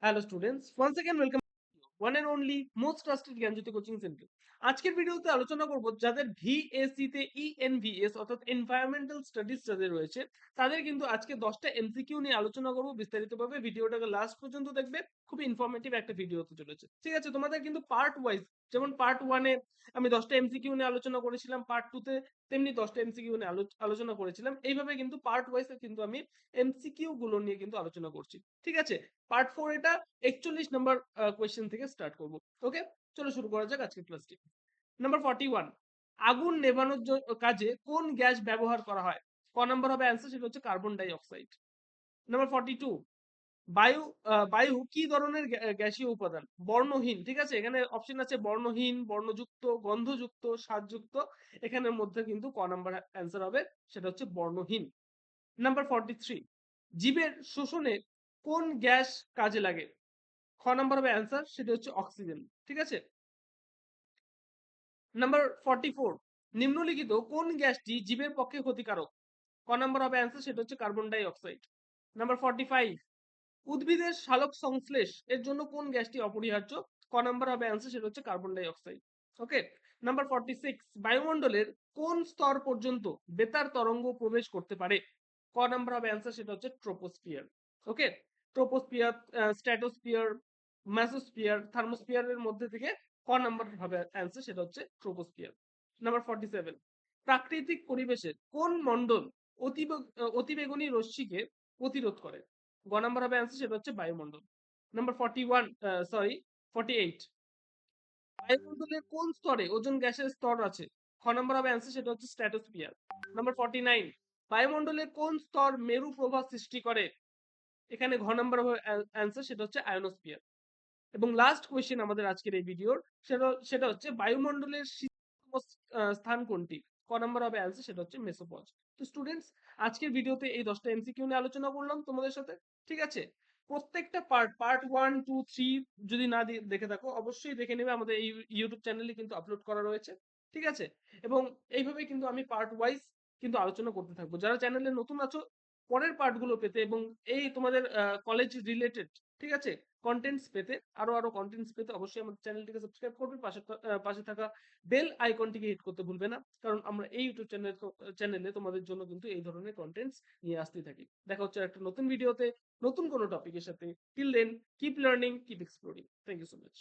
Hello students, once again welcome one and only most trusted Gyanjyoti coaching centre. আজকের ভিডিওতে আলোচনা করব যাদের ভিএসসি তে ইএনভিএস অর্থাৎ এনভায়রনমেন্টাল স্টাডিজ যাদের রয়েছে তাদের কিন্তু আজকে 10টা এমসিকিউ নিয়ে আলোচনা করব বিস্তারিতভাবে। ভিডিওটাকে লাস্ট পর্যন্ত দেখবে, খুব ইনফরমেটিভ একটা ভিডিও হতে চলেছে। ঠিক আছে, তোমাদের কিন্তু পার্ট ওয়াইজ, যেমন পার্ট 1 এ আমি 10টা এমসিকিউ নিয়ে আলোচনা করেছিলাম, পার্ট 2 তে তেমনি 10টা এমসিকিউ নিয়ে আলোচনা করেছিলাম। এইভাবে কিন্তু পার্ট ওয়াইজ কিন্তু আমি এমসিকিউ গুলো নিয়ে কিন্তু আলোচনা করছি। ঠিক আছে, পার্ট 4 এটা 41 নাম্বার কোয়েশ্চেন থেকে স্টার্ট করব। ওকে, চলো শুরু করা যাক আজকের ক্লাসটি। নাম্বার 41, আগুন নেভানোর কাজে কোন গ্যাস ব্যবহার করা হয়? ক নাম্বার হবে অ্যান্সার, সেটা হচ্ছে কার্বন ডাই অক্সাইড। নাম্বার 42, বায়ু বায়ু কি ধরনের গ্যাসীয় উপাদান? বর্ণহীন। ঠিক আছে, এখানে অপশন আছে বর্ণহীন, বর্ণযুক্ত, গন্ধযুক্ত, স্বাদযুক্ত। এখানের মধ্যে কিন্তু ক নাম্বার অ্যান্সার হবে, সেটা হচ্ছে বর্ণহীন। নাম্বার 43, জীবের শোষণে কোন গ্যাস কাজে লাগে? খ নাম্বার হবে অ্যান্সার, সেটা হচ্ছে অক্সিজেন। ঠিক আছে। নাম্বার 44, নিম্নলিখিত কোন গ্যাসটি জীবের পক্ষে ক্ষতিকারক? ক নাম্বার হবে অ্যান্সার, সেটা হচ্ছে কার্বন ডাই অক্সাইড। নাম্বার 45, উদ্ভিদের সালোক সংশ্লেষ এর জন্য কোন গ্যাসটি অপরিহার্য? ক নাম্বার হবে অ্যান্সার, সেটা হচ্ছে কার্বন ডাই অক্সাইড। ওকে। নাম্বার 46, বায়ুমণ্ডলের কোন স্তর পর্যন্ত বেতার তরঙ্গ প্রবেশ করতে পারে? ক নাম্বার হবে অ্যান্সার, সেটা হচ্ছে ট্রোপোস্ফিয়ার। ওকে, ট্রোপোস্ফিয়ার, স্ট্র্যাটোস্ফিয়ার, মেসোস্ফিয়ার, থার্মোস্ফিয়ারের মধ্যে থেকে ক নাম্বার হবে অ্যান্সার, সেটা হচ্ছে ট্রোপোস্ফিয়ার। নাম্বার 47, প্রাকৃতিক পরিবেশের কোন মণ্ডল অতিবেগুনি রশ্মিকে প্রতিরোধ করে? গ নাম্বার হবে অ্যান্সার, সেটা হচ্ছে বায়ুমণ্ডল। নাম্বার 41, সরি 48, বায়ুমণ্ডলের কোন স্তরে ওজোন গ্যাসের স্তর আছে? খ নাম্বার হবে অ্যান্সার, সেটা হচ্ছে স্ট্র্যাটোস্ফিয়ার। নাম্বার 49, বায়ুমণ্ডলের কোন স্তর মেরু প্রভাব সৃষ্টি করে? এখানে ঘ নাম্বার হবে অ্যান্সার, সেটা হচ্ছে আয়োনোস্ফিয়ার। এবং লাস্ট কোয়েশ্চেন আমাদের আজকের এই ভিডিওর, সেটা হচ্ছে বায়ুমণ্ডলের শীতলতম স্থান কোনটি? ক নাম্বার হবে অ্যান্সার, সেটা হচ্ছে মেসোপজ। তো স্টুডেন্টস, আজকের ভিডিওতে এই 10টা এমসিকিউ নিয়ে আলোচনা করলাম তোমাদের সাথে। ঠিক আছে, প্রত্যেকটা পার্ট 1 2 3 যদি না দেখে থাকো অবশ্যই দেখে নেবে, আমাদের এই ইউটিউব চ্যানেলে কিন্তু আপলোড করা রয়েছে। ঠিক আছে, এবং এইভাবে কিন্তু আমি পার্ট ওয়াইজ কিন্তু আলোচনা করতে থাকবো। যারা চ্যানেলে নতুন আছো, পরের পার্টগুলো পেতে এবং এই তোমাদের কলেজ রিলেটেড, ঠিক আছে, কন্টেন্টস পেতে, আরো কন্টেন্টস পেতে অবশ্যই আমাদের চ্যানেলটিকে সাবস্ক্রাইব করবে, পাশে থাকা বেল আইকনটিকে হিট করতে ভুলবে না, কারণ আমরা এই ইউটিউব চ্যানেলে তোমাদের জন্য কিন্তু এই ধরনের কন্টেন্টস নিয়ে আসতে থাকি। দেখা হচ্ছে একটা নতুন ভিডিওতে নতুন কোনো টপিকের সাথে। Till then, keep learning, keep exploring. Thank you so much.